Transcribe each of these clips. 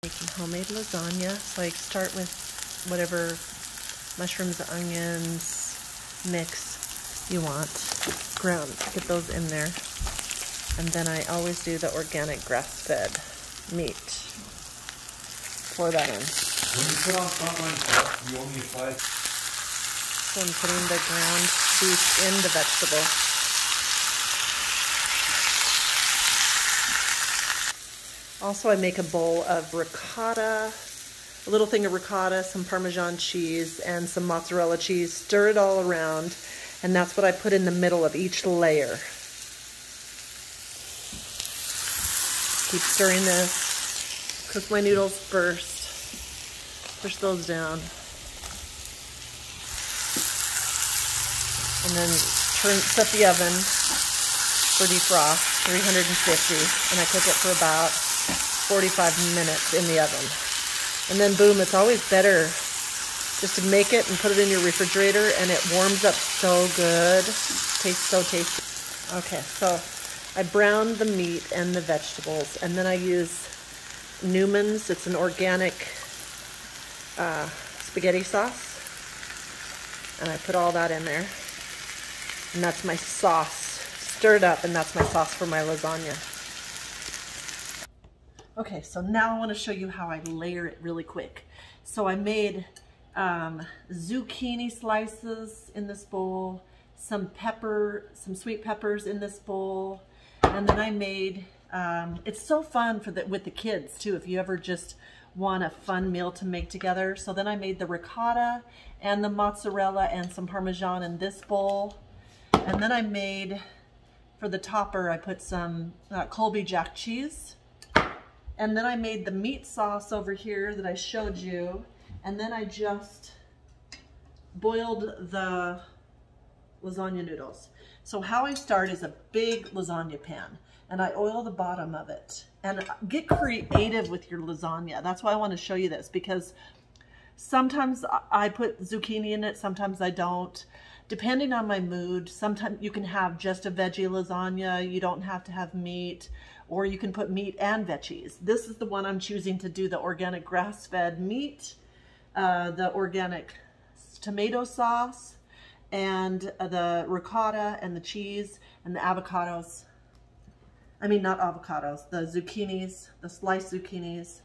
Making homemade lasagna. So I start with whatever mushrooms, onions, mix you want. Ground, get those in there. And then I always do the organic grass-fed meat. Pour that in. When you put on frontline sauce, you only apply. So I'm putting the ground beef in the vegetable. Also, I make a bowl of ricotta, a little thing of ricotta, some Parmesan cheese, and some mozzarella cheese. Stir it all around, and that's what I put in the middle of each layer. Keep stirring this. Cook my noodles first. Push those down. And then set the oven for defrost, 350, and I cook it for about 45 minutes in the oven. And then boom, it's always better just to make it and put it in your refrigerator, and it warms up so good. Tastes so tasty. Okay, so I brown the meat and the vegetables, and then I use Newman's. It's an organic spaghetti sauce, and I put all that in there. And that's my sauce. Stir it up, and that's my sauce for my lasagna. Okay, so now I want to show you how I layer it really quick. So I made zucchini slices in this bowl, some sweet peppers in this bowl, and then I made, it's so fun with the kids too, if you ever just want a fun meal to make together. So then I made the ricotta and the mozzarella and some Parmesan in this bowl. And then I made, for the topper, I put some Colby Jack cheese. And then I made the meat sauce over here that I showed you. And then I just boiled the lasagna noodles. So how I start is a big lasagna pan, and I oil the bottom of it. And get creative with your lasagna. That's why I want to show you this, because sometimes I put zucchini in it, sometimes I don't. Depending on my mood, sometimes you can have just a veggie lasagna. You don't have to have meat, or you can put meat and veggies. This is the one I'm choosing to do, the organic grass-fed meat, the organic tomato sauce, and the ricotta and the cheese and the avocados. I mean, not avocados, the zucchinis, the sliced zucchinis,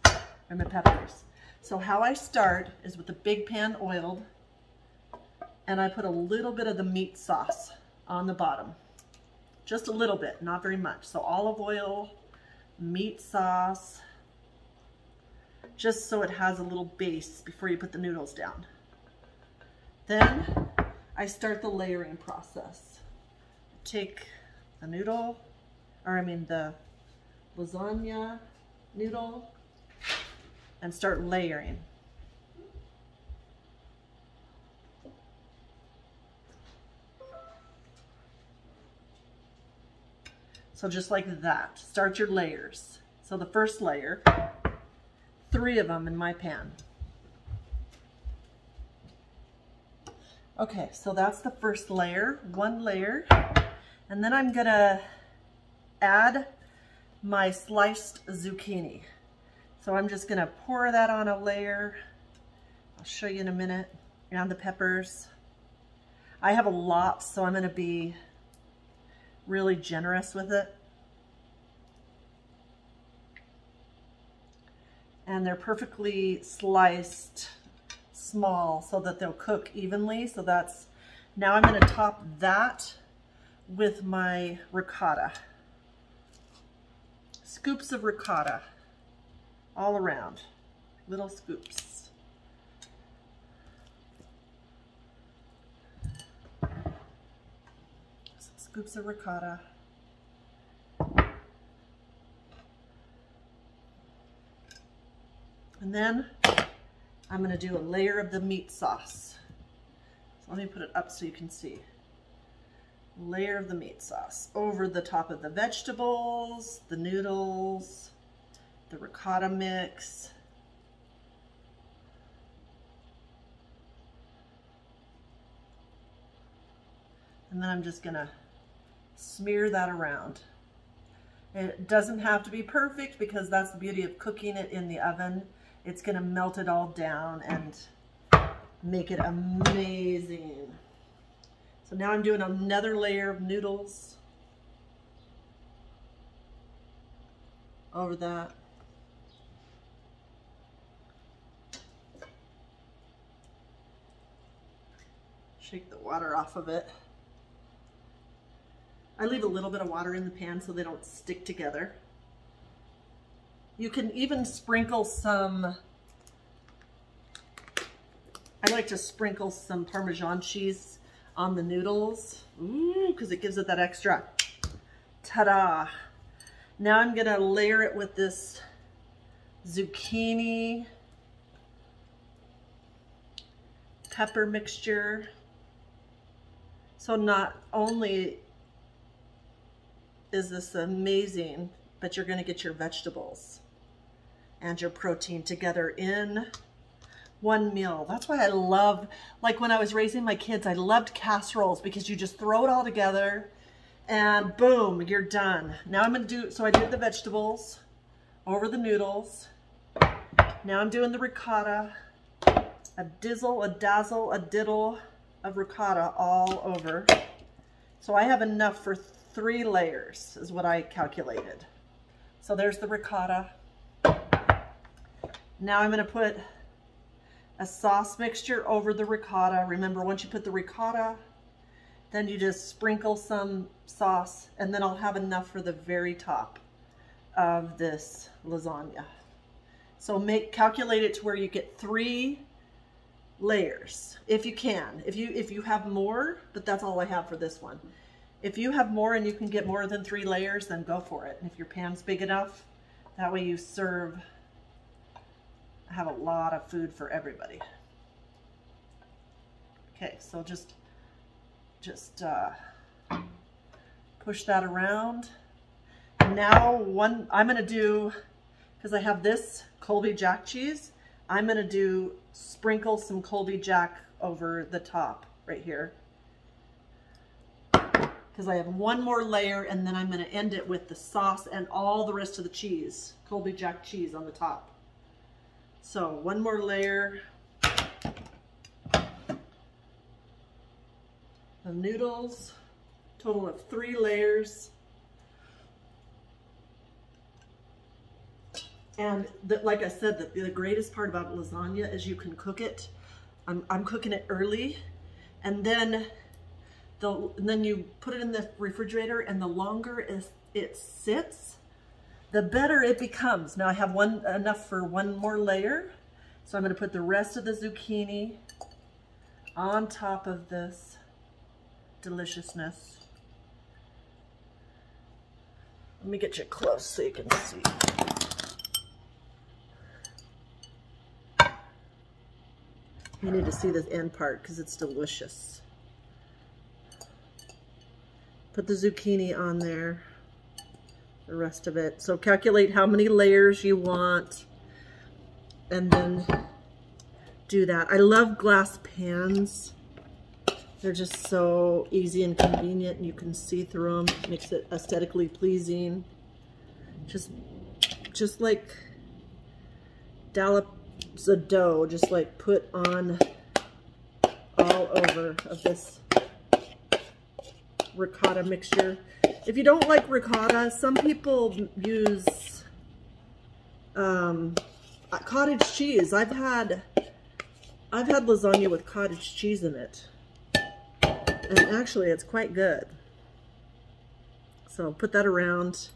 and the peppers. So how I start is with the big pan oiled, and I put a little bit of the meat sauce on the bottom. Just a little bit, not very much. So olive oil, meat sauce, just so it has a little base before you put the noodles down. Then I start the layering process. Take the noodle, the lasagna noodle, and start layering. So just like that, start your layers. So the first layer, 3 of them in my pan. Okay, so that's the first layer, 1 layer. And then I'm gonna add my sliced zucchini. So I'm just gonna pour that on a layer. I'll show you in a minute. And the peppers. I have a lot, so I'm gonna be really generous with it. And they're perfectly sliced small so that they'll cook evenly. So that's, now I'm going to top that with my ricotta. Scoops of ricotta all around, little scoops. Scoops of ricotta. And then I'm going to do a layer of the meat sauce. So let me put it up so you can see. Layer of the meat sauce over the top of the vegetables, the noodles, the ricotta mix. And then I'm just going to smear that around. It doesn't have to be perfect because that's the beauty of cooking it in the oven. It's going to melt it all down and make it amazing. So now I'm doing another layer of noodles over that. Shake the water off of it. I leave a little bit of water in the pan so they don't stick together. You can even sprinkle some, I like to sprinkle some Parmesan cheese on the noodles. Ooh, because it gives it that extra ta-da. Now I'm gonna layer it with this zucchini pepper mixture. So not only is this amazing, but you're gonna get your vegetables and your protein together in one meal. That's why I love, like when I was raising my kids, I loved casseroles because you just throw it all together and boom, you're done. Now I'm gonna do, so I did the vegetables over the noodles. Now I'm doing the ricotta, a dizzle, a dazzle, a diddle of ricotta all over. So I have enough for 3 layers is what I calculated. So there's the ricotta. Now I'm gonna put a sauce mixture over the ricotta. Remember, once you put the ricotta, then you just sprinkle some sauce, and then I'll have enough for the very top of this lasagna. So calculate it to where you get 3 layers, if you can. If you have more, but that's all I have for this one. If you have more and you can get more than 3 layers, then go for it. And if your pan's big enough, that way you have a lot of food for everybody. Okay, so just push that around. Now I'm gonna do, because I have this Colby Jack cheese, I'm gonna sprinkle some Colby Jack over the top right here. Because I have one more layer, and then I'm gonna end it with the sauce and all the rest of the cheese, Colby Jack cheese on the top. So one more layer of noodles, total of 3 layers. And like I said, the greatest part about lasagna is you can cook it. I'm cooking it early, and then you put it in the refrigerator, and the longer it sits, the better it becomes. Now I have enough for 1 more layer, so I'm going to put the rest of the zucchini on top of this deliciousness. Let me get you close so you can see. You need to see this end part because it's delicious. Put the zucchini on there, the rest of it. So calculate how many layers you want and then do that. I love glass pans. They're just so easy and convenient, and you can see through them. Makes it aesthetically pleasing. Just like dollops of dough, just like put on all over of this ricotta mixture. If you don't like ricotta, some people use cottage cheese. I've had lasagna with cottage cheese in it, and actually it's quite good. So put that around.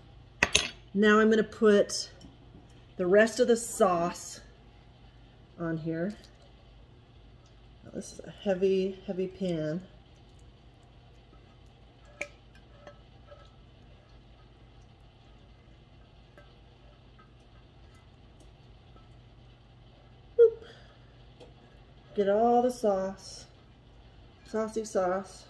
Now I'm going to put the rest of the sauce on here. Now, this is a heavy pan. Boop. Get all the sauce, saucy sauce.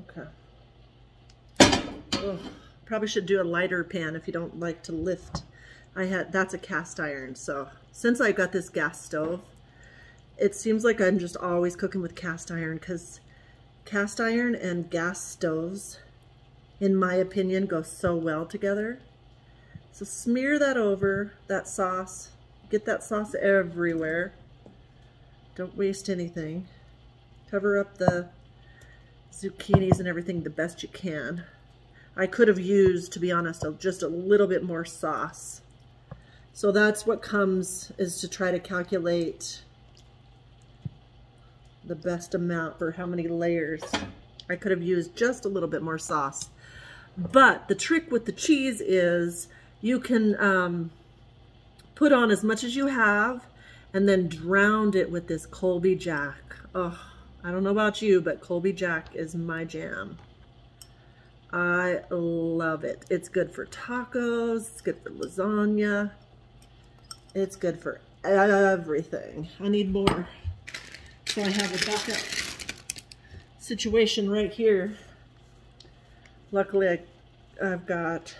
Okay. Oh, probably should do a lighter pan if you don't like to lift. That's a cast iron, so since I got this gas stove, it seems like I'm just always cooking with cast iron because cast iron and gas stoves, in my opinion, go so well together. So smear that over, that sauce. Get that sauce everywhere. Don't waste anything. Cover up the zucchinis and everything the best you can. I could have used, to be honest, just a little bit more sauce. So that's what comes, is to try to calculate the best amount for how many layers. I could have used just a little bit more sauce. But the trick with the cheese is you can put on as much as you have and then drown it with this Colby Jack. Oh, I don't know about you, but Colby Jack is my jam. I love it. It's good for tacos, it's good for lasagna, it's good for everything. I need more. So I have a backup situation right here. Luckily, I've got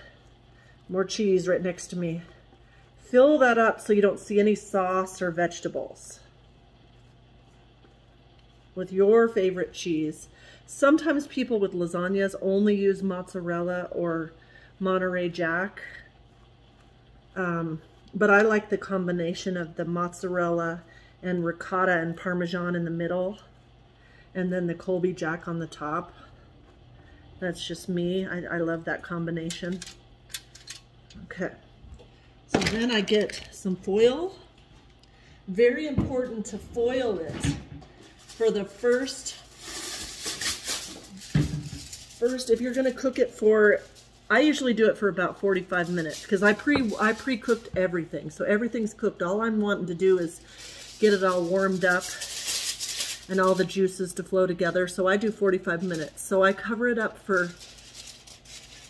more cheese right next to me. Fill that up so you don't see any sauce or vegetables with your favorite cheese. Sometimes people with lasagnas only use mozzarella or Monterey Jack. But I like the combination of the mozzarella and ricotta and Parmesan in the middle, and then the Colby Jack on the top. That's just me. I love that combination. Okay, so then I get some foil. Very important to foil it for the first, if you're gonna cook it for, I usually do it for about 45 minutes because I pre-cooked everything. So everything's cooked. All I'm wanting to do is get it all warmed up and all the juices to flow together. So I do 45 minutes. So I cover it up for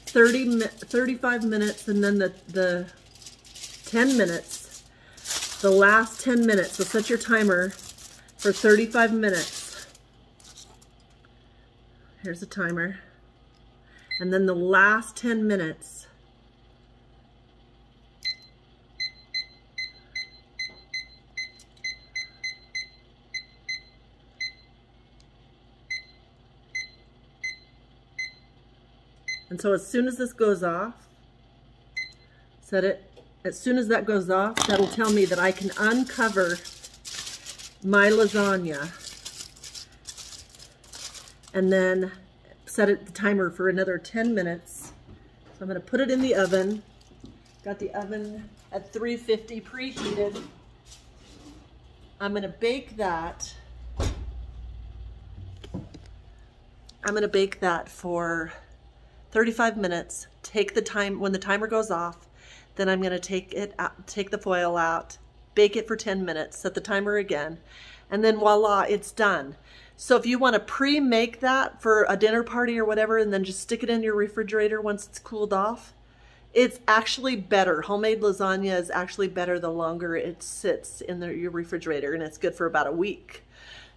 35 minutes, and then the 10 minutes, the last 10 minutes. So set your timer for 35 minutes. Here's the timer. And then the last 10 minutes, and so as soon as this goes off, set it, as soon as that goes off, that'll tell me that I can uncover my lasagna, and then set the timer for another 10 minutes. So I'm going to put it in the oven. Got the oven at 350 preheated. I'm going to bake that. I'm going to bake that for 35 minutes. Take the time, when the timer goes off, then I'm going to take it out, take the foil out, bake it for 10 minutes, set the timer again, and then voila, it's done. So if you want to pre-make that for a dinner party or whatever, and then just stick it in your refrigerator once it's cooled off, it's actually better. Homemade lasagna is actually better the longer it sits in your refrigerator, and it's good for about a week.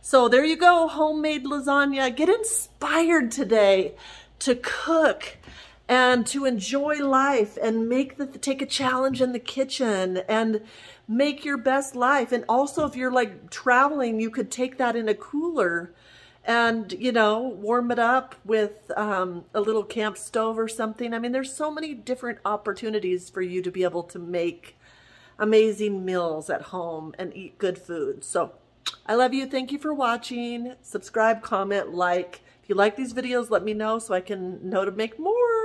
So there you go, homemade lasagna. Get inspired today to cook and to enjoy life and take a challenge in the kitchen and make your best life. And also, if you're like traveling, you could take that in a cooler and, you know, warm it up with a little camp stove or something. I mean, there's so many different opportunities for you to be able to make amazing meals at home and eat good food. So I love you. Thank you for watching. Subscribe, comment, like. If you like these videos, let me know so I can know to make more.